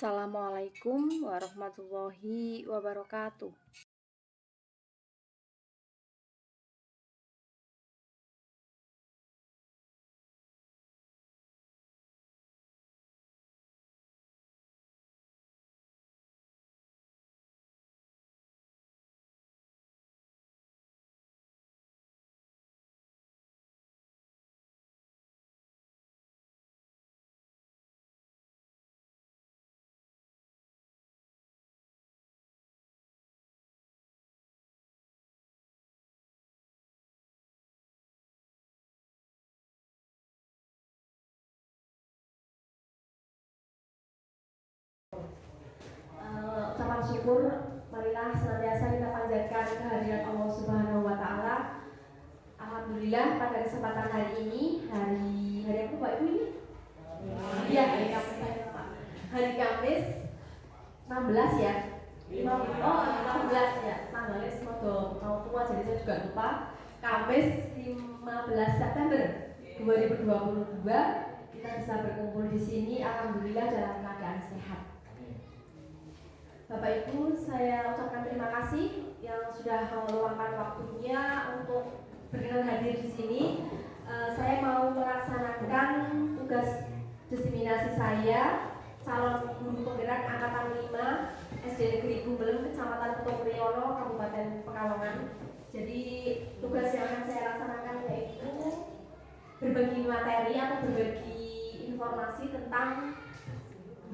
Assalamualaikum warahmatullahi wabarakatuh. Ucapan syukur marilah senantiasa kita panjatkan kehadirat Allah Subhanahu wa taala. Alhamdulillah pada kesempatan hari ini, hari apa Pak Ibu ini? Iya, hari Kamis. Hari Kamis 16 ya. 15 ya. Tanggalnya semoga mau tua jadi saya juga lupa. Kamis 15 September 2022 kita bisa berkumpul di sini alhamdulillah dalam keadaan sehat. Bapak Ibu, saya ucapkan terima kasih yang sudah meluangkan waktunya untuk berkenan hadir di sini. Saya mau melaksanakan tugas diseminasi saya, calon guru penggerak angkatan 5 SD Negeri Gumelem, Kecamatan Petung Riono, Kabupaten Pekalongan. Jadi tugas yang akan saya laksanakan yaitu berbagi materi atau berbagi informasi tentang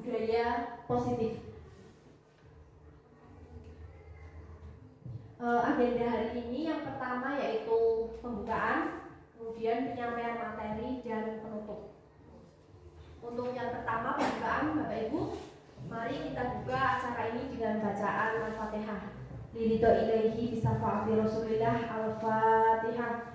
budaya positif. Agenda hari ini yang pertama yaitu pembukaan, kemudian penyampaian materi dan penutup. Untuk yang pertama pembukaan, Bapak Ibu, mari kita buka acara ini dengan bacaan Al-Fatihah. Liridho ilaihi bisafa'ati Rasulillah. Al-Fatihah.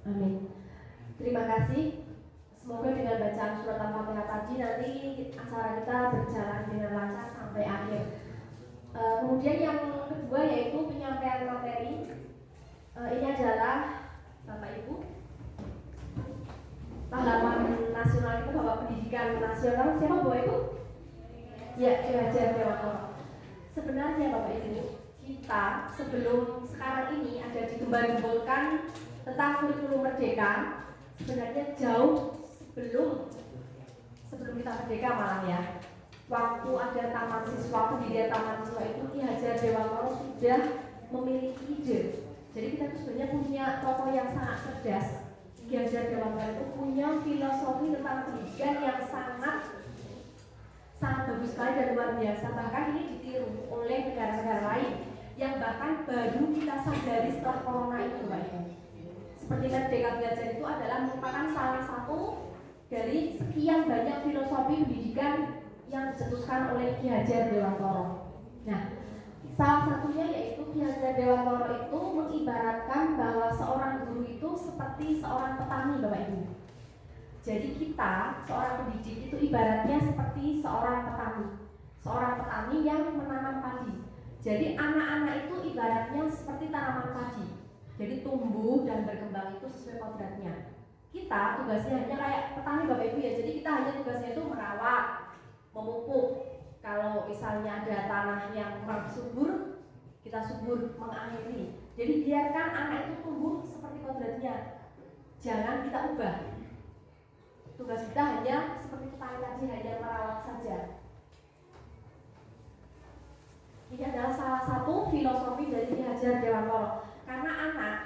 Amin. Terima kasih. Semoga dengan bacaan surat Al-Fatihah tadi nanti acara kita berjalan dengan lancar sampai akhir. Kemudian yang kedua yaitu penyampaian materi. Ini adalah Bapak Ibu pahlawan nasional kita, Bapak Pendidikan Nasional. Siapa Bapak Ibu? Ya, Ki Hajar Dewantoro. Sebenarnya Bapak Ibu, kita sebelum sekarang ini ada digembar-gemborkan tentang kurikulum merdeka, sebenarnya jauh sebelum kita merdeka malah ya. Waktu ada taman siswa, pendirian taman siswa itu Ki Hajar Dewantoro sudah memiliki ide. Jadi kita tuh sebenarnya punya tokoh yang sangat cerdas. Ki Hajar Dewantoro itu punya filosofi tentang pendidikan yang sangat bagus sekali dan luar biasa. Bahkan ini ditiru oleh negara-negara lain yang bahkan baru kita sadari setelah corona itu, Pak Ibu. Seperti Merdeka Belajar itu adalah merupakan salah satu dari sekian banyak filosofi pendidikan yang dicetuskan oleh Ki Hajar Dewantoro. Nah, salah satunya yaitu Ki Hajar Dewantoro itu mengibaratkan bahwa seorang guru itu seperti seorang petani, Bapak Ibu. Jadi kita, seorang pendidik itu ibaratnya seperti seorang petani yang menanam padi. Jadi anak-anak itu ibaratnya seperti tanaman padi. Jadi tumbuh dan berkembang itu sesuai kodratnya. Kita tugasnya hanya kayak petani Bapak Ibu ya. Jadi kita hanya tugasnya itu merawat, memupuk. Kalau misalnya ada tanah yang kurang subur, kita subur, mengakhiri. Jadi biarkan anak itu tumbuh seperti kodratnya. Jangan kita ubah. Tugas kita hanya seperti petani tadi, hanya merawat saja. Ini adalah salah satu filosofi dari Ki Hajar Dewantoro. Karena anak,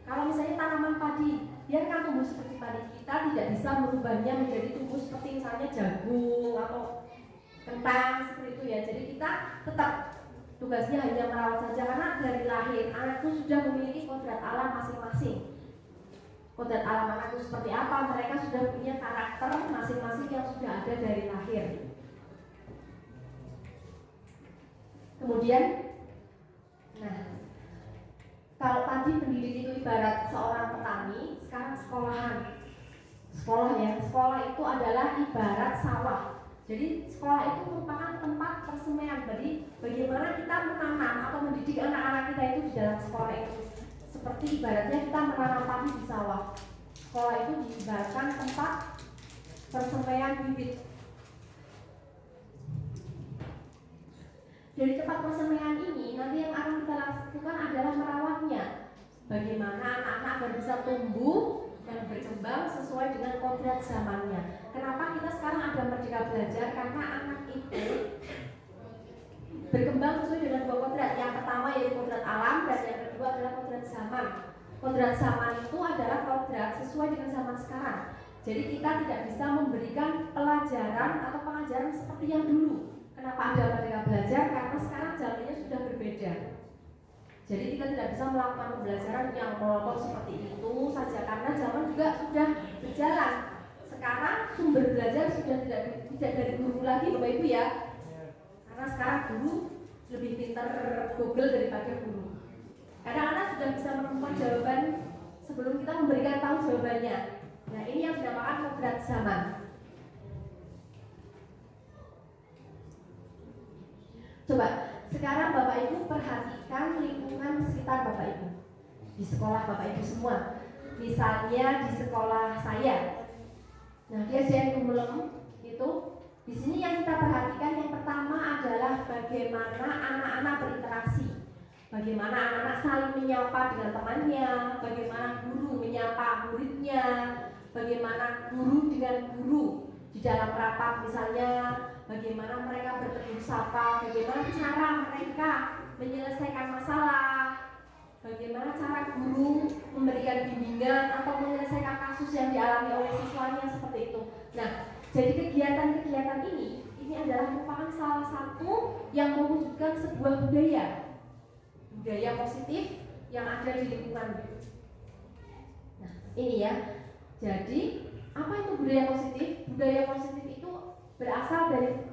kalau misalnya tanaman padi, biarkan tumbuh seperti padi, kita tidak bisa merubahnya menjadi tumbuh seperti misalnya jagung atau kentang seperti itu ya. Jadi kita tetap tugasnya hanya merawat saja, karena dari lahir anak itu sudah memiliki kodrat alam masing-masing. Kodrat alam anak itu seperti apa, mereka sudah punya karakter masing-masing yang sudah ada dari lahir. Kemudian, nah, kalau tadi pendidik itu ibarat seorang petani, sekarang sekolahan. Sekolah ya, sekolah itu adalah ibarat sawah. Jadi sekolah itu merupakan tempat persemaian. Jadi bagaimana kita menanam atau mendidik anak-anak kita itu di dalam sekolah itu. Seperti ibaratnya kita menanam padi di sawah. Sekolah itu diibaratkan tempat persemaian bibit. Dari tempat persemaian ini nanti yang akan kita lakukan adalah merawatnya. Bagaimana anak-anak agar bisa tumbuh dan berkembang sesuai dengan kodrat zamannya. Kenapa kita sekarang ada Merdeka Belajar? Karena anak itu berkembang sesuai dengan dua kodrat. Yang pertama yaitu kodrat alam dan yang kedua adalah kodrat zaman. Kodrat zaman itu adalah kodrat sesuai dengan zaman sekarang. Jadi kita tidak bisa memberikan pelajaran atau pengajaran seperti yang dulu. Kenapa ada Merdeka Belajar? Karena sekarang zamannya sudah berbeda. Jadi kita tidak bisa melakukan pembelajaran yang monoton seperti itu saja karena zaman juga sudah berjalan. Sekarang sumber belajar sudah tidak dari guru lagi Bapak Ibu ya. Karena sekarang guru lebih pintar Google daripada guru. Kadang-kadang sudah bisa menemukan jawaban sebelum kita memberikan tahu jawabannya. Nah ini yang dinamakan kodrat zaman. Coba sekarang Bapak Ibu perhatikan lingkungan sekitar Bapak Ibu di sekolah Bapak Ibu semua. Misalnya di sekolah saya. Nah, di SDN Gumulem itu di sini yang kita perhatikan yang pertama adalah bagaimana anak-anak berinteraksi. Bagaimana anak-anak saling menyapa dengan temannya, bagaimana guru menyapa muridnya, bagaimana guru dengan guru di dalam rapat misalnya, bagaimana mereka bertegur sapa, bagaimana cara mereka menyelesaikan masalah, bagaimana cara guru memberikan bimbingan atau menyelesaikan kasus yang dialami oleh siswanya seperti itu. Nah, jadi kegiatan-kegiatan ini adalah merupakan salah satu yang mewujudkan sebuah budaya positif yang ada di lingkungan. Nah, ini ya. Jadi apa itu budaya positif? Budaya positif itu berasal dari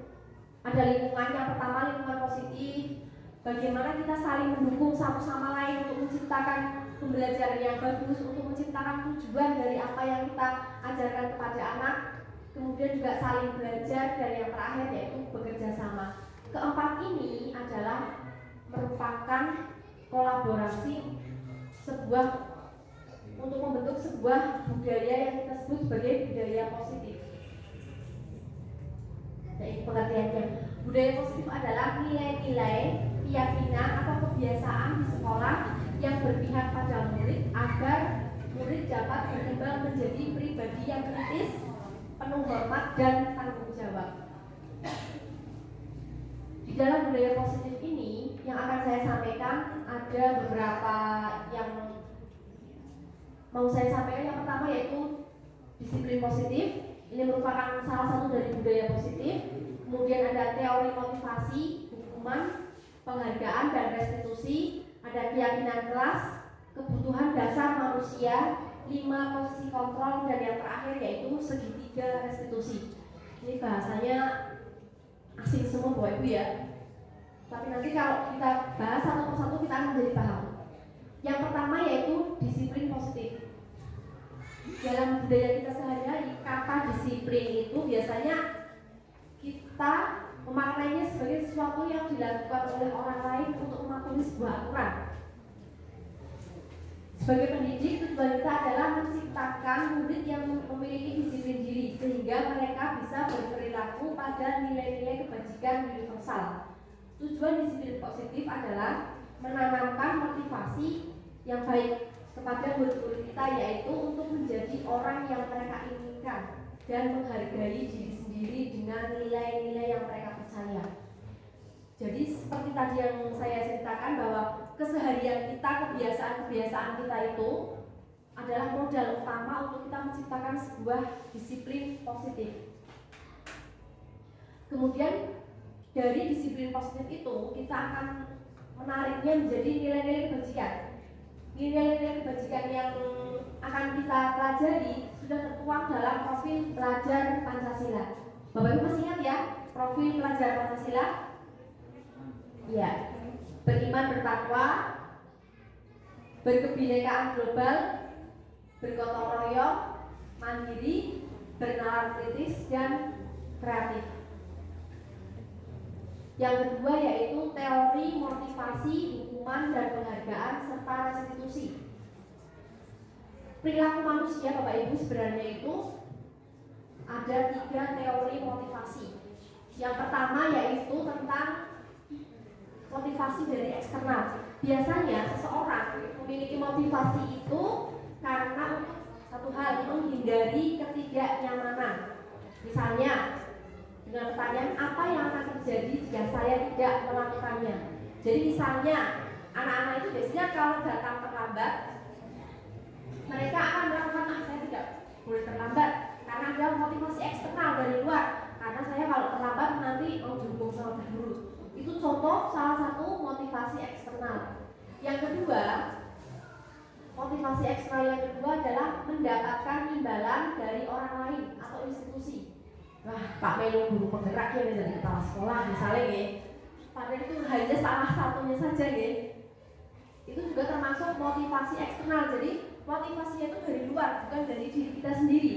ada lingkungan. Yang pertama lingkungan positif. Bagaimana kita saling mendukung satu sama lain untuk menciptakan pembelajaran yang bagus, untuk menciptakan tujuan dari apa yang kita ajarkan kepada anak. Kemudian juga saling belajar dan yang terakhir yaitu bekerja sama. Keempat ini adalah merupakan kolaborasi untuk membentuk sebuah budaya yang kita sebut sebagai budaya positif. Nah, ini pengertiannya. Budaya positif adalah nilai-nilai, keyakinan atau kebiasaan di sekolah yang berpihak pada murid agar murid dapat berkembang menjadi pribadi yang kritis, penuh hormat dan tanggung jawab. Di dalam budaya positif ini yang akan saya sampaikan ada beberapa yang mau saya sampaikan. Yang pertama yaitu disiplin positif. Ini merupakan salah satu dari budaya positif. Kemudian ada teori motivasi, hukuman, penghargaan dan restitusi. Ada keyakinan kelas, kebutuhan dasar manusia, 5 posisi kontrol, dan yang terakhir yaitu segitiga restitusi. Ini bahasanya asing semua Bapak Ibu ya. Tapi nanti kalau kita bahas satu persatu kita akan menjadi paham. Yang pertama yaitu disiplin positif. Dalam budaya kita sehari-hari, kata disiplin itu biasanya kita memaknainya sebagai sesuatu yang dilakukan oleh orang lain untuk mematuhi sebuah aturan. Sebagai pendidik, tujuan kita adalah menciptakan murid yang memiliki disiplin diri sehingga mereka bisa berperilaku pada nilai-nilai kebajikan universal. Tujuan disiplin positif adalah menanamkan motivasi yang baik kepada murid-murid kita, yaitu untuk menjadi orang yang mereka inginkan dan menghargai diri sendiri dengan nilai-nilai yang mereka percaya. Jadi seperti tadi yang saya ceritakan bahwa keseharian kita, kebiasaan-kebiasaan kita itu adalah modal utama untuk kita menciptakan sebuah disiplin positif. Kemudian dari disiplin positif itu kita akan menariknya menjadi nilai-nilai kebajikan. Nilai-nilai kebajikan yang akan kita pelajari sudah tertuang dalam profil pelajar Pancasila. Bapak Ibu masih ingat ya profil pelajar Pancasila? Ya, beriman bertakwa, berkebinekaan global, bergotong royong, mandiri, bernalar kritis, dan kreatif. Yang kedua yaitu teori motivasi, hukuman, dan penghargaan serta restitusi. Perilaku manusia Bapak Ibu sebenarnya itu ada 3 teori motivasi. Yang pertama yaitu tentang motivasi dari eksternal. Biasanya seseorang memiliki motivasi itu karena untuk satu hal, menghindari ketidaknyamanan. Misalnya dengan pertanyaan apa yang akan terjadi jika saya tidak melakukannya. Jadi misalnya anak-anak itu biasanya kalau datang terlambat, mereka akan melakukan saya tidak boleh terlambat karena ada motivasi eksternal dari luar. Karena saya kalau terlambat nanti dihukum sama guru. Itu contoh salah satu motivasi eksternal. Yang kedua, motivasi eksternal yang kedua adalah mendapatkan imbalan dari orang lain atau institusi. Wah, Pak Melu guru penggerak yang dari kepala sekolah misalnya ya. Padahal itu hanya salah satunya saja ya. Itu juga termasuk motivasi eksternal. Jadi motivasinya itu dari luar, bukan dari diri kita sendiri.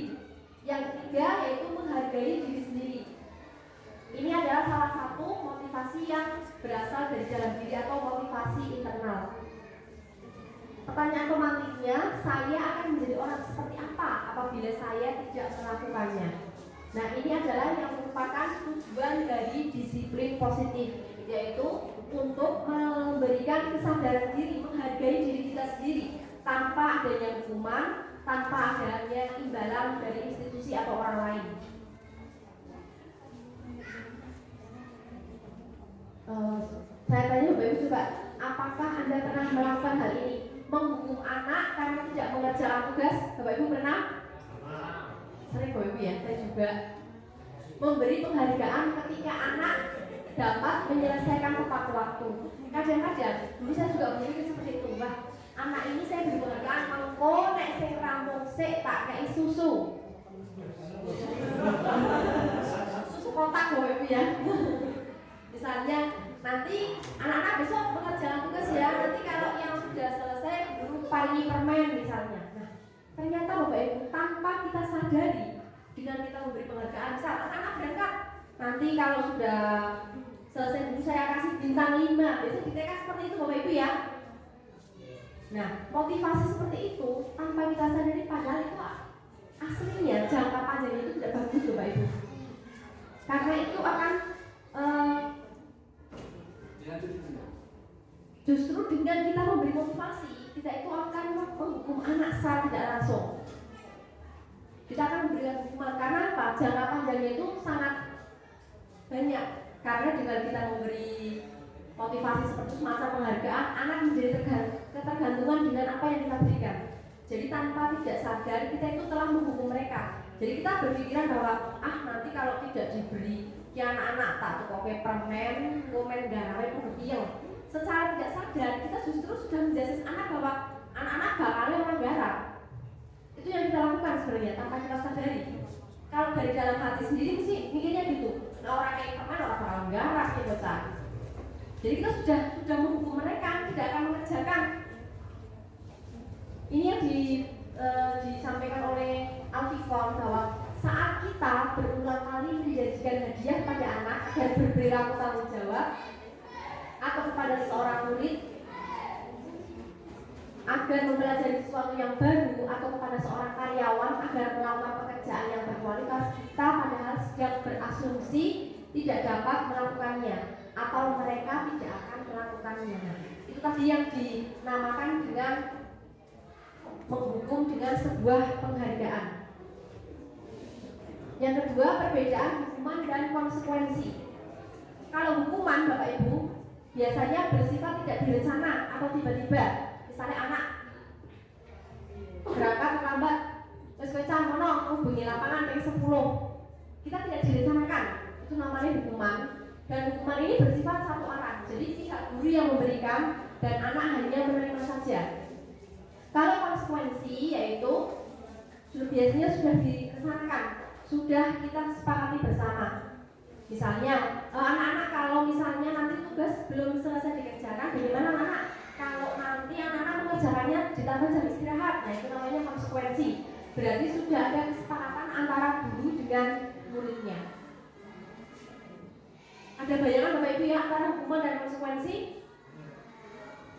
Yang ketiga yaitu menghargai diri sendiri. Ini adalah salah satu motivasi yang berasal dari dalam diri atau motivasi internal. Pertanyaan pemantiknya, saya akan menjadi orang seperti apa apabila saya tidak melakukannya? Nah, ini adalah yang merupakan tujuan dari disiplin positif, yaitu untuk memberikan kesadaran diri, menghargai diri kita sendiri tanpa adanya hukuman, tanpa adanya imbalan dari institusi atau orang lain. Saya tanya Bapak Ibu coba, apakah Anda pernah melakukan hal ini? Menghukum anak karena tidak mengerjakan tugas? Bapak Ibu pernah? Sering Bapak Ibu ya, saya juga. Memberi penghargaan ketika anak dapat menyelesaikan tepat waktu. Kadang-kadang, dulu saya juga berpikir seperti itu. Wah, anak ini saya beri penghargaan, mengko nek sing rampung sik tak kei susu. Susu kotak Bapak Ibu ya. Misalnya nanti anak-anak besok mengerjakan tugas ya, nanti kalau yang sudah selesai berupa ini permen misalnya. Nah, ternyata Bapak Ibu tanpa kita sadari dengan kita memberi penghargaan, misal anak-anak berangkat nanti kalau sudah selesai dulu saya kasih bintang 5. Biasanya di TK seperti itu Bapak Ibu ya. Nah, motivasi seperti itu tanpa kita sadari padahal itu aslinya jangka panjangnya itu tidak bagus Bapak Ibu. Karena itu akan justru dengan kita memberi motivasi, kita itu akan menghukum anak secara tidak langsung. Kita akan memberikan hukuman karena apa? Jangka panjangnya itu sangat banyak. Karena dengan kita memberi motivasi seperti semacam penghargaan, anak menjadi ketergantungan dengan apa yang kita berikan. Jadi tanpa tidak sadar kita itu telah menghukum mereka. Jadi kita berpikiran bahwa nanti kalau tidak diberi ya anak-anak tak tukoke permen, komen gawe pun. Secara tidak sadar kita justru sudah menjudge anak bahwa anak-anak bakalnya orang garap. Itu yang kita lakukan sebenarnya tanpa kita sadari. Kalau dari dalam hati sendiri sih mikirnya gitu. Nah, orang kayak permen orang bakal garap ya bocah. Jadi kita sudah menghukum mereka, tidak akan mengerjakan. Ini yang disampaikan oleh Alfifon bahwa saat kita berulang kali menjanjikan hadiah pada anak agar berperilaku tanggung jawab atau kepada seorang murid agar mempelajari sesuatu yang baru atau kepada seorang karyawan agar melakukan pekerjaan yang berkualitas, kita padahal sedang berasumsi tidak dapat melakukannya atau mereka tidak akan melakukannya. Itu tadi yang dinamakan dengan menghukum dengan sebuah penghargaan. Yang kedua, perbedaan hukuman dan konsekuensi. Kalau hukuman Bapak Ibu biasanya bersifat tidak direncana atau tiba-tiba. Misalnya anak berangkat terlambat, terus kecah mono hubungi lapangan ping 10. Kita tidak direncanakan, itu namanya hukuman. Dan hukuman ini bersifat satu arah. Jadi pihak guru yang memberikan dan anak hanya menerima saja. Kalau konsekuensi yaitu biasanya sudah direncanakan, sudah kita sepakati bersama. Misalnya anak-anak kalau misalnya nanti tugas belum selesai dikerjakan, bagaimana anak-anak? Kalau nanti anak-anak mengerjakannya ditambah jam istirahat, nah itu namanya konsekuensi. Berarti sudah ada kesepakatan antara guru dengan muridnya. Ada bayangan Bapak Ibu ya antara hukuman dan konsekuensi?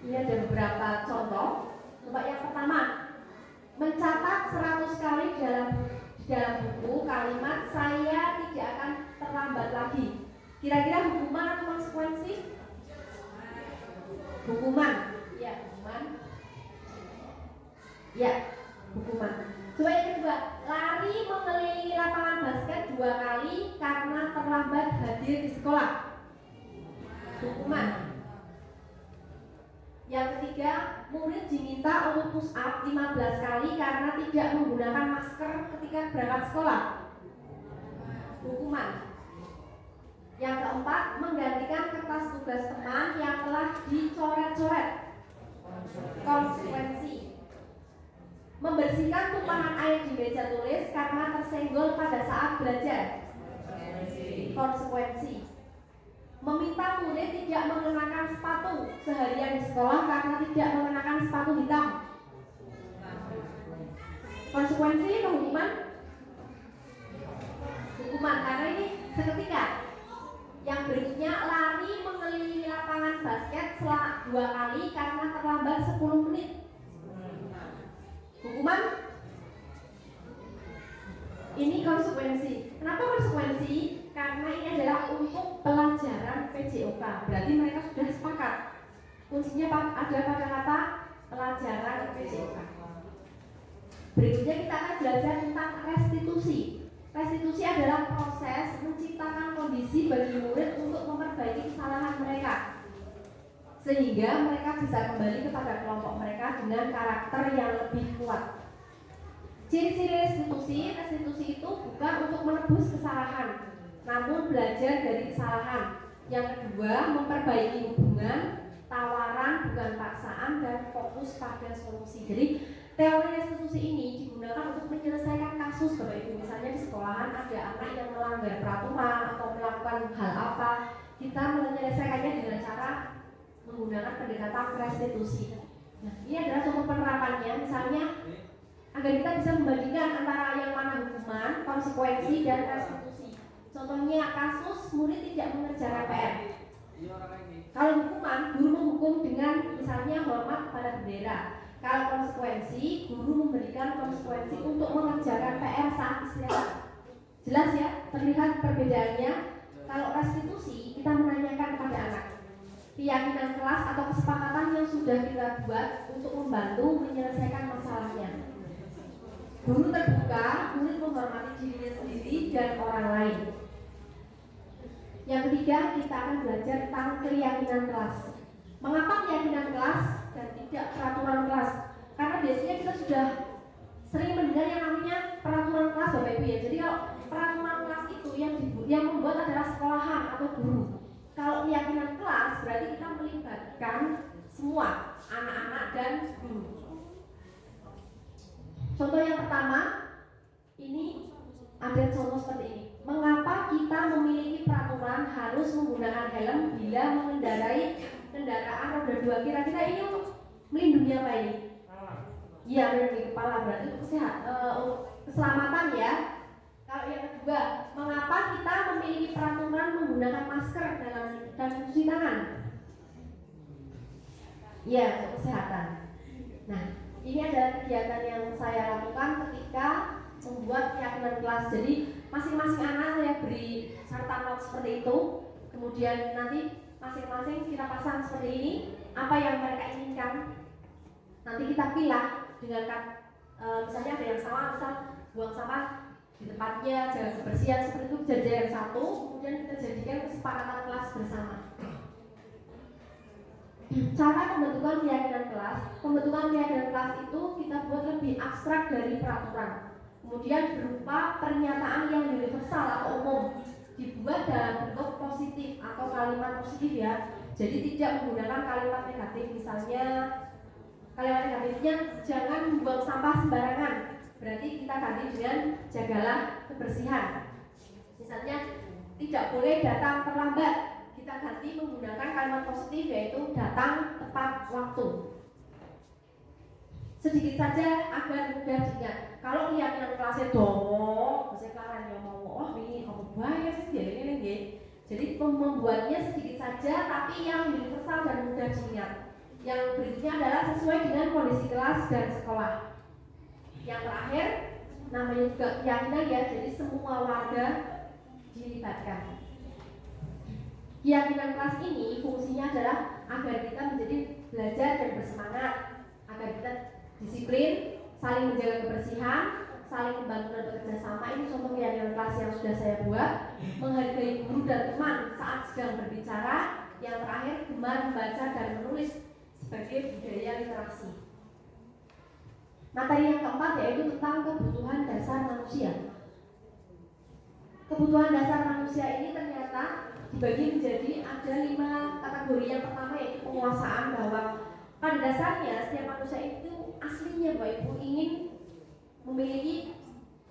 Ini ada beberapa contoh. Coba yang pertama, mencatat 100 kali dalam buku kalimat saya tidak akan terlambat lagi. Kira-kira hukuman atau konsekuensi? Hukuman. Ya, hukuman. Ya, hukuman. Coba yang kedua, lari mengelilingi lapangan basket 2 kali karena terlambat hadir di sekolah. Hukuman. Yang ketiga, murid diminta untuk push up 15 kali karena tidak menggunakan masker ketika berangkat sekolah. Hukuman. Yang keempat, menggantikan kertas tugas teman yang telah dicoret-coret. Konsekuensi. Membersihkan tumpahan air di meja tulis karena tersenggol pada saat belajar. Konsekuensi. Meminta murid tidak mengenakan sepatu seharian di sekolah karena tidak mengenakan sepatu hitam. Konsekuensi atau hukuman? Hukuman, karena ini seketika. Yang berikutnya, lari mengelilingi lapangan basket 2 kali karena terlambat 10 menit. Hukuman? Ini konsekuensi. Kenapa konsekuensi? Karena ini adalah untuk pelajaran PJOK. Berarti mereka sudah sepakat. Kuncinya ada pada kata pelajaran PJOK. Berikutnya kita akan belajar tentang restitusi. Restitusi adalah proses menciptakan kondisi bagi murid untuk memperbaiki kesalahan mereka, sehingga mereka bisa kembali kepada kelompok mereka dengan karakter yang lebih kuat. Ciri-ciri restitusi itu bukan untuk menebus kesalahan, namun belajar dari kesalahan. Yang kedua, memperbaiki hubungan, tawaran bukan paksaan, dan fokus pada solusi. Jadi teori restitusi ini digunakan untuk menyelesaikan kasus Bapak Ibu. Misalnya di sekolahan ada anak yang melanggar peraturan atau melakukan hal apa, kita menyelesaikannya dengan cara menggunakan pendekatan restitusi. Nah, ini adalah contoh penerapannya. Misalnya agar kita bisa membandingkan antara yang mana hukuman, konsekuensi, dan restitusi. Contohnya kasus murid tidak mengerjakan PR. Kalau hukuman, guru menghukum dengan misalnya hormat pada bendera. Kalau konsekuensi, guru memberikan konsekuensi untuk mengerjakan PR saat istirahat. Jelas ya, terlihat perbedaannya. Kalau restitusi, kita menanyakan kepada anak keyakinan kelas atau kesepakatan yang sudah kita buat untuk membantu menyelesaikan masalahnya. Guru terbuka, murid menghormati dirinya sendiri dan orang lain. Yang ketiga, kita akan belajar tentang keyakinan kelas. Mengapa keyakinan kelas dan tidak peraturan kelas? Karena biasanya kita sudah sering mendengar yang namanya peraturan kelas Bapak Ibu ya. Jadi kalau peraturan kelas itu yang membuat adalah sekolahan atau guru. Kalau keyakinan kelas berarti kita melibatkan semua anak-anak dan guru. Contoh yang pertama, ini ada contoh seperti ini. Mengapa kita memiliki peraturan harus menggunakan helm bila mengendarai kendaraan roda 2? Kira-kira ini untuk melindungi apa ini? Iya, melindungi kepala, berarti untuk keselamatan ya. Kalau yang kedua, mengapa kita memiliki peraturan menggunakan masker dan mencuci tangan? Iya, untuk kesehatan. Nah, ini adalah kegiatan yang saya lakukan ketika membuat keyakinan kelas. Jadi masing-masing anak saya beri catatan notes seperti itu. Kemudian nanti masing-masing kita pasang seperti ini. Apa yang mereka inginkan. Nanti kita pilih dengan misalnya ada yang sama, misal buang sampah di tempatnya, jaga kebersihan seperti itu, jadi yang satu. Kemudian kita jadikan kesepakatan kelas bersama. Cara pembentukan keyakinan kelas. Pembentukan keyakinan kelas itu kita buat lebih abstrak dari peraturan. Kemudian berupa pernyataan yang universal atau umum, dibuat dalam bentuk positif atau kalimat positif ya. Jadi tidak menggunakan kalimat negatif. Misalnya kalimat negatifnya jangan membuang sampah sembarangan. Berarti kita ganti dengan jagalah kebersihan. Misalnya tidak boleh datang terlambat. Kita ganti menggunakan kalimat positif yaitu datang tepat waktu. sedikit saja agar mudah diingat. Kalau keyakinan kelasnya dong, saya kalian yang mau, oh ini kamu bayar sih ini. Jadi membuatnya sedikit saja, tapi yang universal dan mudah diingat. Yang berikutnya adalah sesuai dengan kondisi kelas dan sekolah. Yang terakhir, namanya juga keyakinan ya, jadi semua warga dilibatkan. Keyakinan kelas ini fungsinya adalah agar kita menjadi belajar dan bersemangat, agar kita disiplin, saling menjaga kebersihan, saling membantu dan bekerja sama. Ini contoh keyakinan kelas yang sudah saya buat. Menghargai guru dan teman saat sedang berbicara. Yang terakhir, gemar membaca dan menulis sebagai budaya literasi. Materi yang keempat yaitu tentang kebutuhan dasar manusia. Kebutuhan dasar manusia ini ternyata dibagi menjadi ada 5 kategori. Yang pertama yaitu penguasaan, bahwa pada dasarnya setiap manusia itu aslinya Bapak Ibu ingin memiliki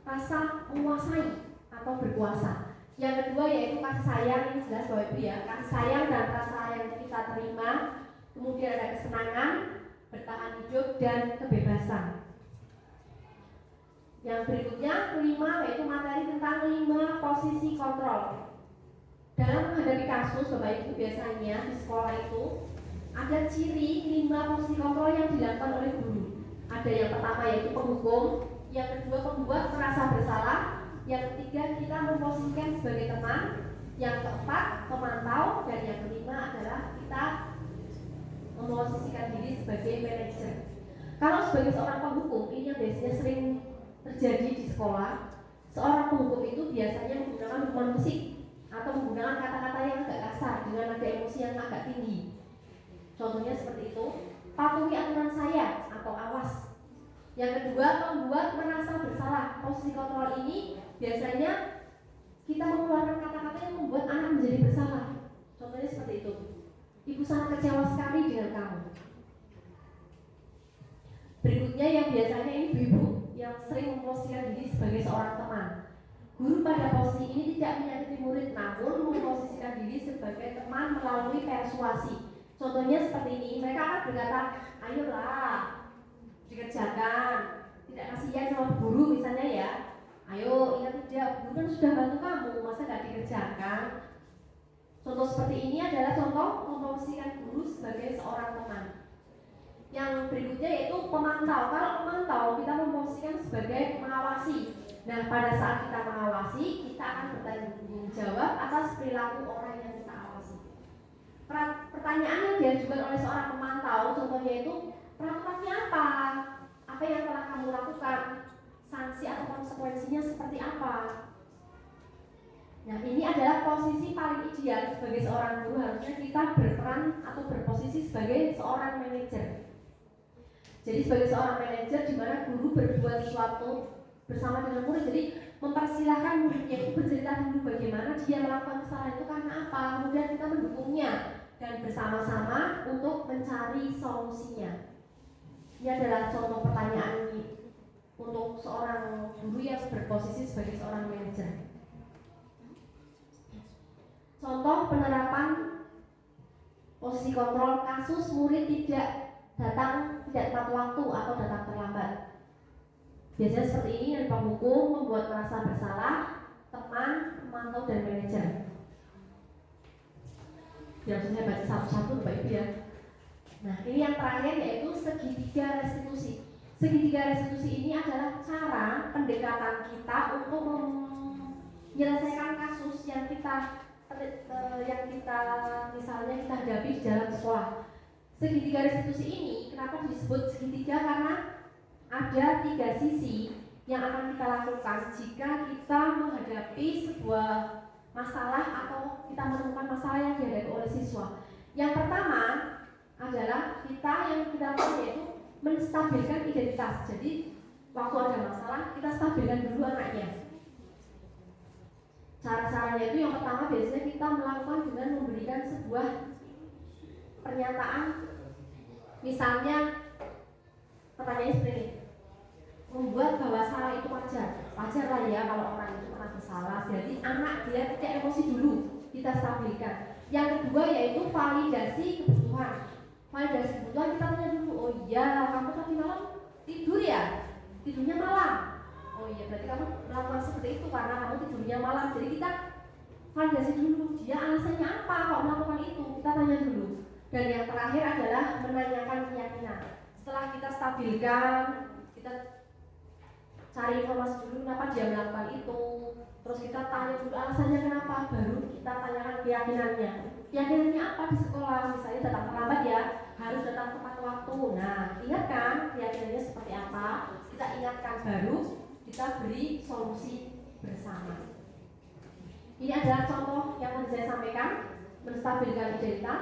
rasa menguasai atau berkuasa. Yang kedua yaitu kasih sayang, ini jelas Bapak Ibu ya, kasih sayang dan rasa yang kita terima. Kemudian ada kesenangan, bertahan hidup dan kebebasan. Yang berikutnya kelima yaitu materi tentang 5 posisi kontrol. Dalam menghadapi kasus Bapak Ibu biasanya di sekolah itu ada ciri 5 posisi kontrol yang dilakukan oleh guru. Ada yang pertama yaitu penghukum, yang kedua membuat merasa bersalah, yang ketiga kita memposisikan sebagai teman, yang keempat pemantau, dan yang kelima adalah kita memposisikan diri sebagai manajer. Kalau sebagai seorang penghukum, ini yang biasanya sering terjadi di sekolah. Seorang penghukum itu biasanya menggunakan hukuman fisik atau menggunakan kata-kata yang agak kasar dengan nada emosi yang agak tinggi. Contohnya seperti itu, patuhi aturan saya atau awas. Yang kedua, membuat merasa bersalah. Posisi kontrol ini biasanya kita mengeluarkan kata-kata yang membuat anak menjadi bersalah. Contohnya seperti itu, ibu sangat kecewa sekali dengan kamu. Berikutnya yang biasanya ini ibu yang sering memposisikan diri sebagai seorang teman. Guru pada posisi ini tidak menyakiti murid, namun memposisikan diri sebagai teman melalui persuasi. Contohnya seperti ini, mereka akan berkata, ayolah dikerjakan, tidak kasihan sama guru misalnya ya. Ayo, ingat tidak, guru kan sudah bantu kamu, masa gak dikerjakan? Contoh seperti ini adalah contoh memposisikan guru sebagai seorang teman. Yang berikutnya yaitu pemantau. Kalau pemantau kita memposisikan sebagai mengawasi. Nah, pada saat kita mengawasi, kita akan bertanggung jawab atas perilaku orang yang kita awasi. Pertanyaan yang diajukan oleh seorang pemantau, contohnya itu peraturannya apa? Apa yang telah kamu lakukan? Sanksi atau konsekuensinya seperti apa? Nah, ini adalah posisi paling ideal sebagai seorang guru. Harusnya kita berperan atau berposisi sebagai seorang manajer. Jadi sebagai seorang manajer di mana guru berbuat sesuatu bersama dengan murid, jadi mempersilahkan muridnya itu bercerita dulu bagaimana dia melakukan kesalahan itu karena apa, kemudian kita mendukungnya dan bersama-sama untuk mencari solusinya. Ini adalah contoh pertanyaan ini untuk seorang guru yang berposisi sebagai seorang manajer. Contoh penerapan posisi kontrol kasus murid tidak tepat waktu atau datang terlambat. Biasanya seperti ini, yang penghukum, membuat merasa bersalah, teman, pemantau, dan manajer. Biar saya baca satu-satu Bapak Ibu ya. Nah, ini yang terakhir yaitu segitiga restitusi. Segitiga restitusi ini adalah cara pendekatan kita untuk menyelesaikan kasus yang kita misalnya kita hadapi di dalam sekolah. Segitiga restitusi ini kenapa disebut segitiga? Karena ada 3 sisi yang akan kita lakukan jika kita menghadapi sebuah masalah atau kita menemukan masalah yang dihadapi oleh siswa. Yang pertama adalah yang kita lakukan yaitu menstabilkan identitas. Jadi waktu ada masalah kita stabilkan dulu anaknya. Cara-caranya itu yang pertama biasanya kita melakukan dengan memberikan sebuah pernyataan. Misalnya pertanyaannya seperti ini, membuat bahwa salah itu wajar lah ya kalau orang itu pernah bersalah. Jadi anak dia tidak emosi dulu, kita stabilkan. Yang kedua yaitu validasi kebutuhan. Validasi kebutuhan kita tanya dulu, oh iya kamu tadi malam tidur ya, tidurnya malam. Oh iya, berarti kamu melakukan seperti itu karena kamu tidurnya malam. Jadi kita validasi dulu, dia alasannya apa kok melakukan itu, kita tanya dulu. Dan yang terakhir adalah menanyakan keyakinan. Setelah kita stabilkan, kita cari informasi dulu kenapa dia melakukan itu, terus kita tanya dulu alasannya kenapa, baru kita tanyakan keyakinannya. Keyakinannya apa di sekolah, misalnya datang terlambat ya, harus datang tepat waktu. Nah, ingat kan keyakinannya seperti apa, kita ingatkan, baru kita beri solusi bersama. Ini adalah contoh yang tadi saya sampaikan, menstabilkan identitas.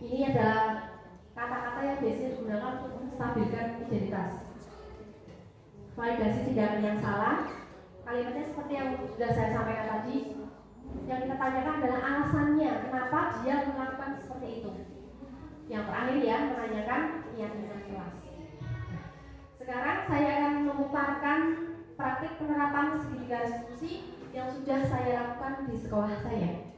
Ini adalah kata-kata yang biasanya digunakan untuk menstabilkan identitas. Validasi tindakan yang salah, kalimatnya seperti yang sudah saya sampaikan tadi. Yang kita tanyakan adalah alasannya, kenapa dia melakukan seperti itu. Yang terakhir ya, menanyakan keyakinan kelas. Sekarang saya akan memutarkan praktik penerapan segitiga restitusi yang sudah saya lakukan di sekolah saya.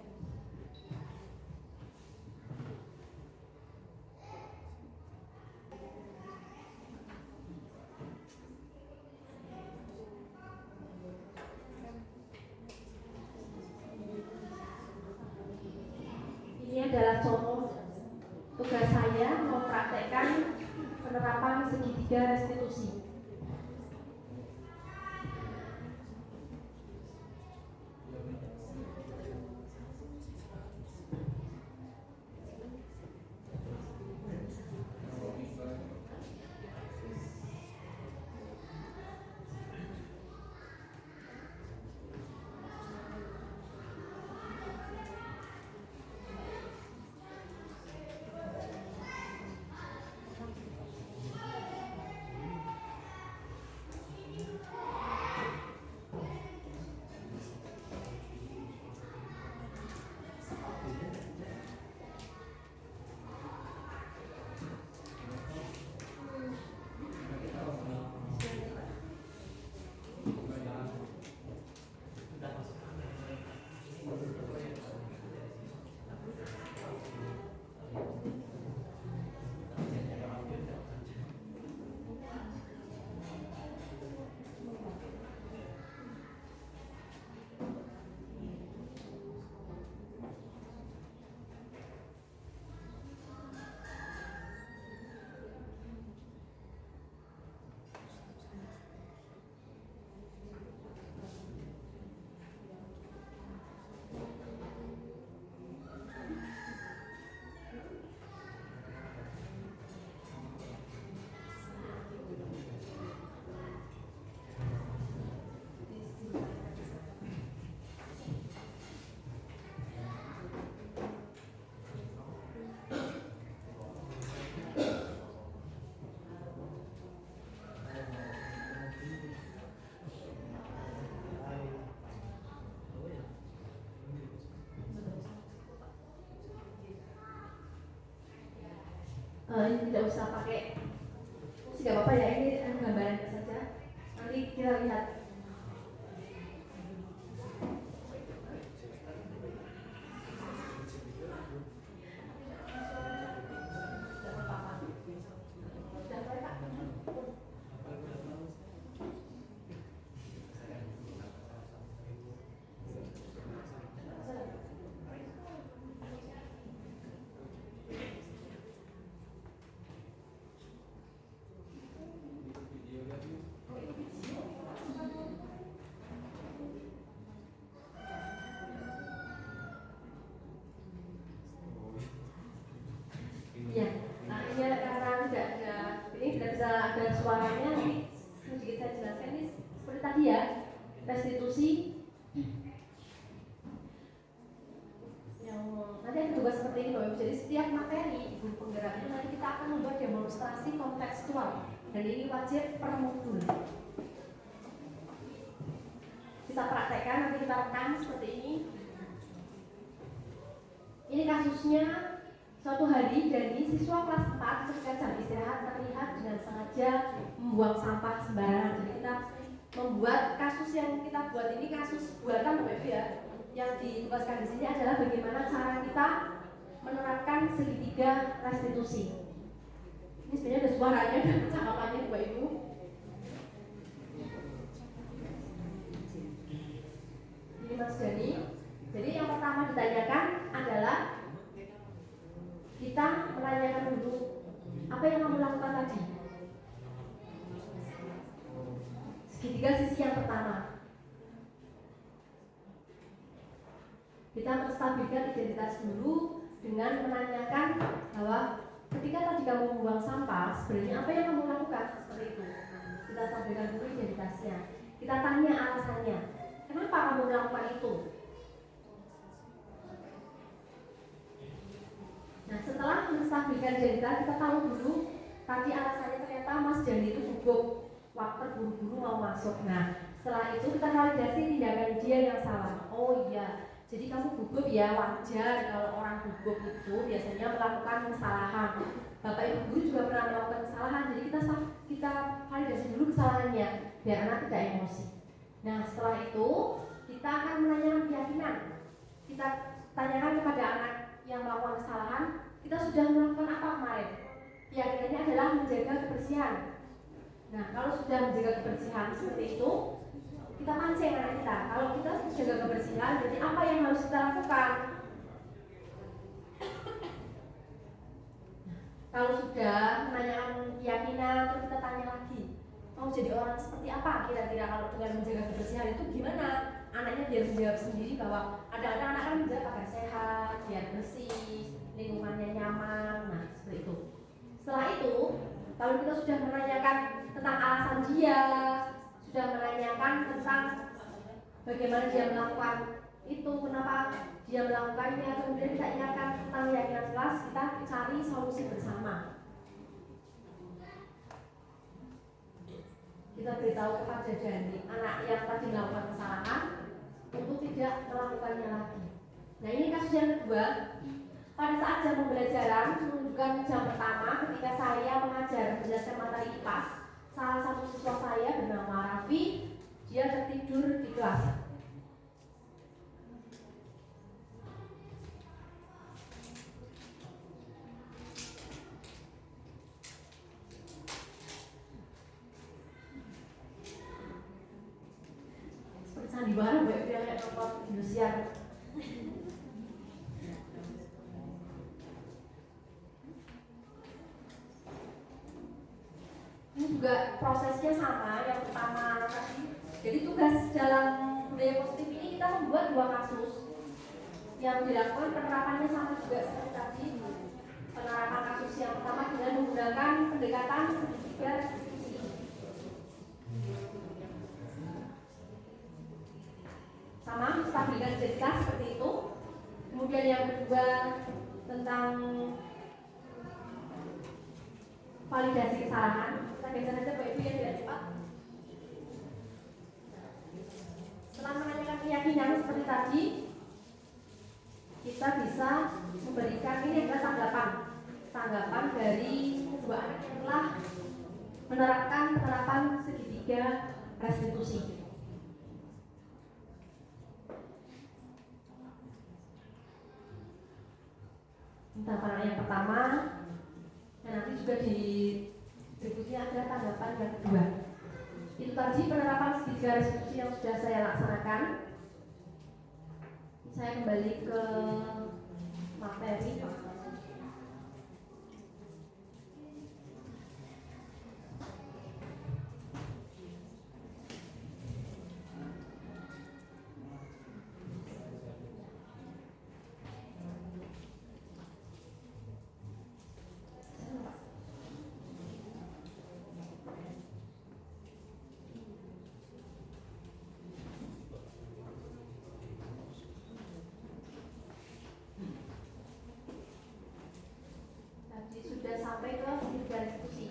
Ini adalah contoh tugas saya mempraktekkan penerapan segitiga restitusi. Ini tidak usah pakai musik, gak apa-apa ya, ini gambaran saja. Nanti kita lihat. Ya, nah ini karena ini tidak bisa ada suaranya, nanti sedikit saya jelaskan. Ini seperti tadi ya, restitusi yang nanti ada tugas seperti ini Bapak Ibu. Jadi setiap materi guru penggerak itu nanti kita akan membuat demonstrasi kontekstual, dan ini wajib per modul. Kita praktekkan, nanti kita rekam seperti ini. Ini kasusnya. Suatu hari Dani, siswa kelas 4, ketika jam istirahat terlihat dengan sengaja membuang sampah sembarangan. Jadi kita membuat kasus yang kita buat ini kasus buatan Bapak Ibu ya. Yang ditugaskan di sini adalah bagaimana cara kita menerapkan segitiga restitusi. Ini sebenarnya ada suaranya dan percakapannya Bapak Ibu. Ini Mas Dani. Jadi yang pertama ditanyakan adalah kita menanyakan dulu apa yang kamu lakukan tadi. Segitiga sisi yang pertama. Kita menstabilkan identitas dulu dengan menanyakan bahwa ketika tadi kamu membuang sampah, sebenarnya apa yang kamu lakukan? Seperti itu. Kita stabilkan dulu identitasnya. Kita tanya alasannya. Kenapa kamu melakukan itu? Nah, setelah menstabilkan identitas, kita tahu dulu tadi alasannya ternyata Mas Dani itu gugup waktu buru-buru mau masuk. Nah, setelah itu kita validasi tindakan dia yang salah. Oh iya, jadi kamu gugup ya, wajar kalau orang gugup itu biasanya melakukan kesalahan. Bapak Ibu guru juga pernah melakukan kesalahan, jadi kita validasi dulu kesalahannya biar anak tidak emosi. Nah, setelah itu kita akan menanyakan keyakinan. Kita tanyakan kepada anak yang melakukan kesalahan, kita sudah melakukan apa kemarin? Keyakinannya adalah menjaga kebersihan. Nah, kalau sudah menjaga kebersihan seperti itu, kita pancing anak kita. Kalau kita menjaga kebersihan, jadi apa yang harus kita lakukan? Kalau sudah menanyakan keyakinan, terus kita tanya lagi, mau jadi orang seperti apa kira-kira kalau dengan menjaga kebersihan itu gimana? Anaknya biar menjawab sendiri bahwa ada anak kan menjaga agar sehat, biar bersih, lingkungannya nyaman. Nah, seperti itu. Setelah itu, kalau kita sudah menanyakan tentang alasan dia, sudah menanyakan tentang bagaimana dia melakukan itu, kenapa dia melakukannya, kemudian kita ingatkan tentang keyakinan jelas, kita cari solusi bersama. Kita beritahu kepada Dani, anak yang tadi melakukan kesalahan, untuk tidak melakukannya lagi. Nah, ini kasus yang kedua. Pada saat jam pembelajaran menunjukkan jam pertama ketika saya mengajar menjelaskan materi IPAS, salah satu siswa saya bernama Raffi, dia tertidur di kelas. Seperti sandiwara, dia kayak nonton Indosiar. Ini juga prosesnya sama, yang pertama tadi. Jadi tugas dalam budaya positif ini kita membuat 2 kasus yang dilakukan penerapannya sama juga seperti tadi. Penerapan kasus yang pertama dengan menggunakan pendekatan segitiga restitusi. Sama, stabilkan identitas seperti itu. Kemudian yang kedua tentang validasi kesalahan. Kita geser aja Bapak Ibu yang tidak cepat. Setelah menanyakan keyakinan seperti tadi, kita bisa memberikan, ini adalah tanggapan dari kedua anak yang telah menerapkan penerapan segitiga restitusi. Tanggapan yang pertama, dan nanti juga di berikutnya ada tanggapan yang kedua. Itu tadi penerapan segitiga restitusi yang sudah saya laksanakan. Saya kembali ke materi. Sudah sampai ke segitiga restitusi.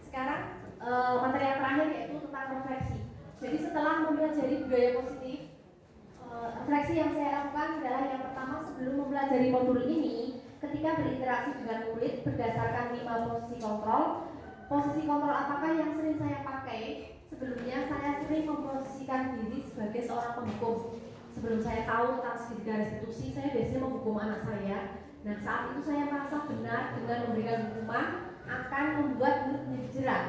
Sekarang materi yang terakhir yaitu tentang refleksi. Jadi setelah mempelajari budaya positif, refleksi yang saya lakukan adalah yang pertama, sebelum mempelajari modul ini, ketika berinteraksi dengan murid berdasarkan 5 posisi kontrol, Posisi kontrol apakah yang sering saya pakai? Sebelumnya saya sering memposisikan diri sebagai seorang penghukum. Sebelum saya tahu tentang segitiga restitusi, saya biasanya menghukum anak saya. Nah, saat itu saya merasa benar dengan memberikan hukuman akan membuat murid dijerat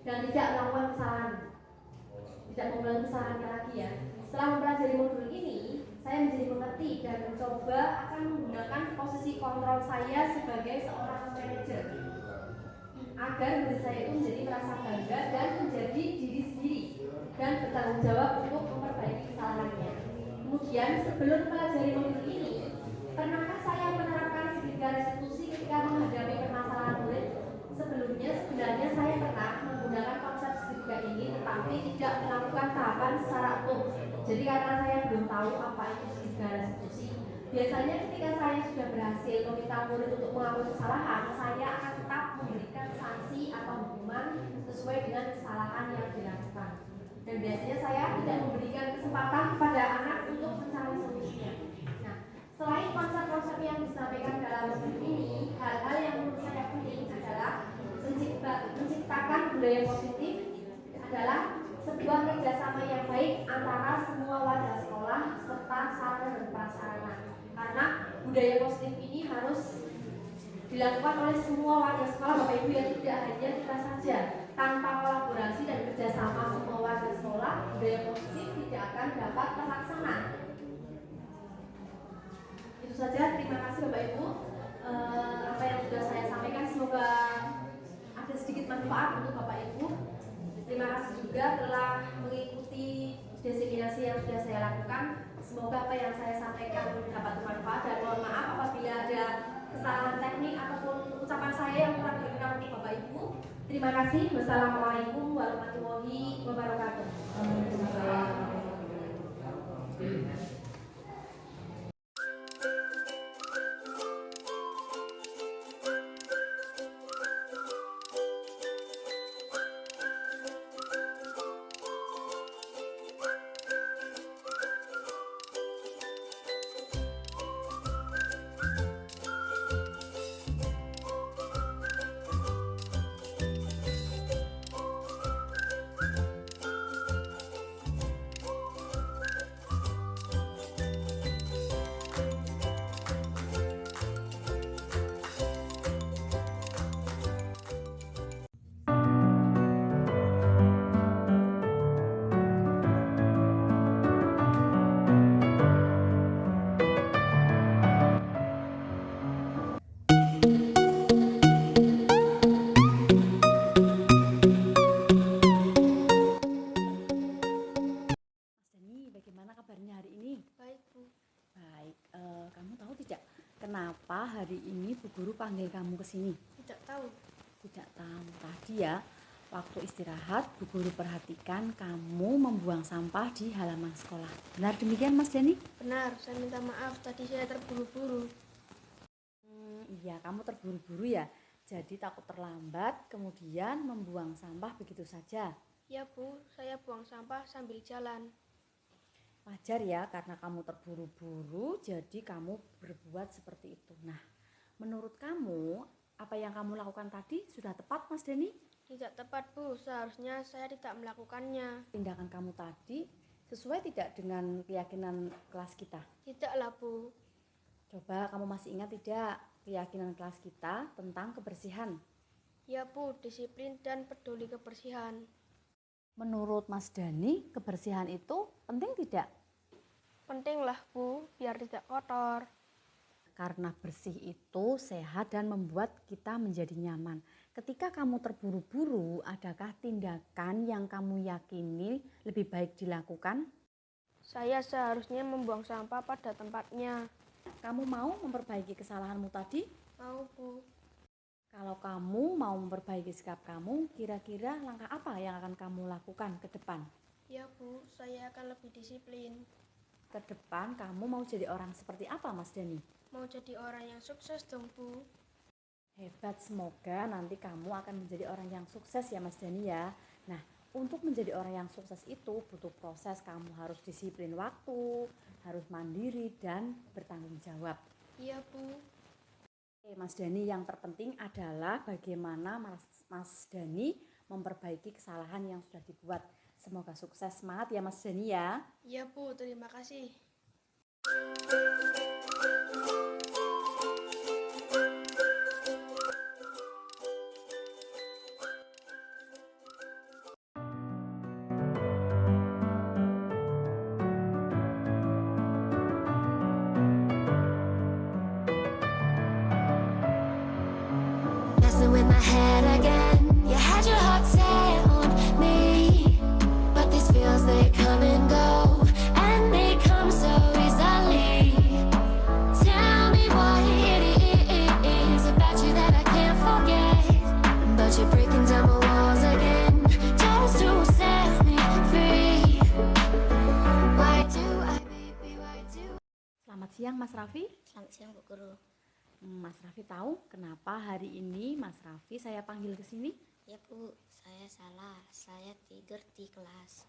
dan tidak melakukan kesalahan, tidak mengulangi kesalahannya lagi ya. Setelah mempelajari modul ini, saya menjadi mengerti dan mencoba akan menggunakan posisi kontrol saya sebagai seorang manajer agar murid saya itu menjadi merasa bangga dan menjadi diri sendiri dan bertanggung jawab untuk memperbaiki kesalahannya. Kemudian sebelum mempelajari modul ini, pernahkah saya menerapkan segitiga restitusi ketika menghadapi permasalahan murid? Sebelumnya sebenarnya saya pernah menggunakan konsep segitiga ini, tetapi tidak melakukan tahapan secara utuh. Jadi karena saya belum tahu apa itu segitiga restitusi, biasanya ketika saya sudah berhasil meminta murid untuk mengakui kesalahan, saya akan tetap memberikan sanksi atau hukuman sesuai dengan kesalahan yang dilakukan. Dan biasanya saya tidak memberikan kesempatan kepada anak untuk mencari solusinya. Nah, selain konsep-konsep yang disampaikan dalam modul ini, hal-hal yang menurut saya penting adalah menciptakan budaya positif adalah sebuah kerjasama yang baik antara semua wadah sekolah serta sarana dan prasarana. Karena budaya positif ini harus dilakukan oleh semua wadah sekolah, Bapak Ibu, ya, tidak hanya kita saja. Tanpa kolaborasi dan kerjasama semua wadah sekolah, budaya positif tidak akan dapat terlaksana. Itu saja, terima kasih Bapak Ibu. Apa yang sudah saya sampaikan semoga ada sedikit manfaat untuk Bapak Ibu. Terima kasih juga telah mengikuti diseminasi yang sudah saya lakukan. Semoga apa yang saya sampaikan dapat bermanfaat, dan mohon maaf apabila ada kesalahan teknik ataupun ucapan saya yang kurang berkenan untuk Bapak Ibu. Terima kasih. Wassalamualaikum warahmatullahi wabarakatuh. Bagaimana kabarnya hari ini? Baik, Bu. Baik, kamu tahu tidak kenapa hari ini Bu Guru panggil kamu ke sini? Tidak tahu. Tidak tahu. Tadi ya, waktu istirahat Bu Guru perhatikan kamu membuang sampah di halaman sekolah. Benar demikian Mas Dani? Benar, saya minta maaf. Tadi saya terburu-buru. Iya, kamu terburu-buru ya. Jadi takut terlambat, kemudian membuang sampah begitu saja. Ya, Bu. Saya buang sampah sambil jalan. Wajar ya, karena kamu terburu-buru, jadi kamu berbuat seperti itu. Nah, menurut kamu, apa yang kamu lakukan tadi sudah tepat, Mas Dani? Tidak tepat, Bu. Seharusnya saya tidak melakukannya. Tindakan kamu tadi sesuai tidak dengan keyakinan kelas kita? Tidaklah, Bu. Coba kamu masih ingat tidak keyakinan kelas kita tentang kebersihan? Ya, Bu. Disiplin dan peduli kebersihan. Menurut Mas Dani, kebersihan itu penting tidak? Pentinglah, Bu, biar tidak kotor. Karena bersih itu sehat dan membuat kita menjadi nyaman. Ketika kamu terburu-buru, adakah tindakan yang kamu yakini lebih baik dilakukan? Saya seharusnya membuang sampah pada tempatnya. Kamu mau memperbaiki kesalahanmu tadi? Mau, Bu. Kalau kamu mau memperbaiki sikap kamu, kira-kira langkah apa yang akan kamu lakukan ke depan? Ya, Bu, saya akan lebih disiplin. Ke depan kamu mau jadi orang seperti apa, Mas Dani? Mau jadi orang yang sukses dong, Bu. Hebat, semoga nanti kamu akan menjadi orang yang sukses ya Mas Dani ya. Nah, untuk menjadi orang yang sukses itu butuh proses, kamu harus disiplin waktu, harus mandiri dan bertanggung jawab. Iya, Bu. Oke, Mas Dani, yang terpenting adalah bagaimana Mas Dani memperbaiki kesalahan yang sudah dibuat. Semoga sukses, semangat ya Mas Dani ya. Iya Bu, terima kasih. Messing with my head again. You had your heart set on me, but these feels, they come and go, and they come so easily. Tell me what it is about you that I can't forget, but you're breaking down my walls again just to set me free. Why do I, baby, why do Selamat siang Mas Raffi. Selamat siang Bu Guru. Mas Raffi tahu kenapa hari ini Mas Raffi saya panggil ke sini? Ya Bu, saya salah. Saya tidur di kelas.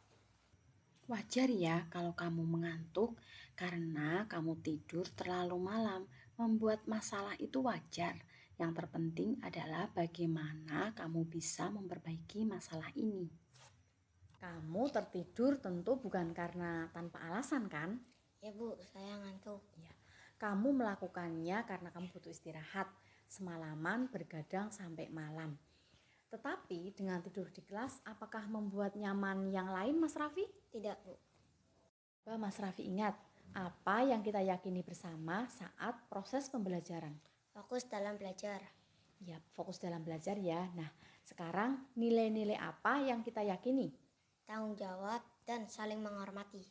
Wajar ya kalau kamu mengantuk karena kamu tidur terlalu malam. Membuat masalah itu wajar. Yang terpenting adalah bagaimana kamu bisa memperbaiki masalah ini. Kamu tertidur tentu bukan karena tanpa alasan kan? Ya Bu, saya ngantuk. Ya. Kamu melakukannya karena kamu butuh istirahat. Semalaman bergadang sampai malam. Tetapi dengan tidur di kelas, apakah membuat nyaman yang lain Mas Raffi? Tidak Bu. Coba Mas Raffi ingat, apa yang kita yakini bersama saat proses pembelajaran? Fokus dalam belajar. Ya, fokus dalam belajar ya. Nah, sekarang nilai-nilai apa yang kita yakini? Tanggung jawab dan saling menghormati.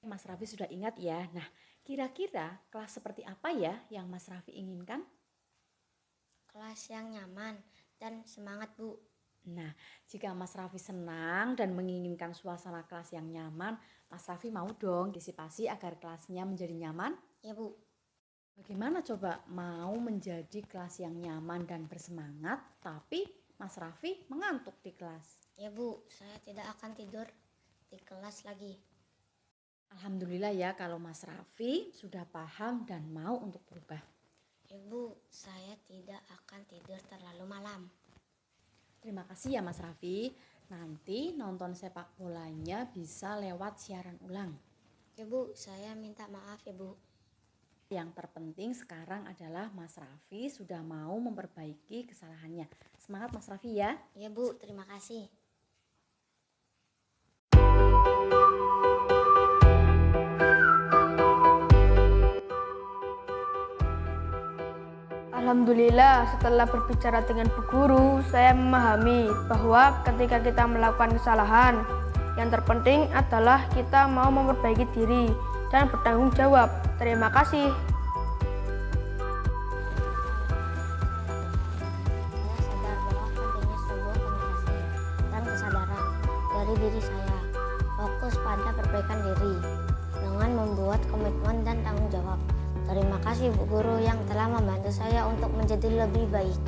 Mas Raffi sudah ingat ya. Nah, kira-kira kelas seperti apa ya yang Mas Raffi inginkan? Kelas yang nyaman dan semangat Bu. Nah, jika Mas Raffi senang dan menginginkan suasana kelas yang nyaman, Mas Raffi mau dong antisipasi agar kelasnya menjadi nyaman? Ya Bu. Bagaimana coba mau menjadi kelas yang nyaman dan bersemangat, tapi Mas Raffi mengantuk di kelas? Ya Bu, saya tidak akan tidur di kelas lagi. Alhamdulillah ya kalau Mas Raffi sudah paham dan mau untuk berubah. Ya Bu, saya tidak akan tidur terlalu malam. Terima kasih ya Mas Raffi. Nanti nonton sepak bolanya bisa lewat siaran ulang. Ya Bu, saya minta maaf ya Bu. Yang terpenting sekarang adalah Mas Raffi sudah mau memperbaiki kesalahannya. Semangat Mas Raffi ya. Ya Bu, terima kasih. Alhamdulillah, setelah berbicara dengan Bu Guru, saya memahami bahwa ketika kita melakukan kesalahan, yang terpenting adalah kita mau memperbaiki diri dan bertanggung jawab. Terima kasih. Saya sadar bahwa pentingnya sebuah komunikasi dan kesadaran dari diri saya. Fokus pada perbaikan diri dengan membuat komitmen dan tanggung jawab. Terima kasih Bu Guru yang telah membantu saya untuk menjadi lebih baik.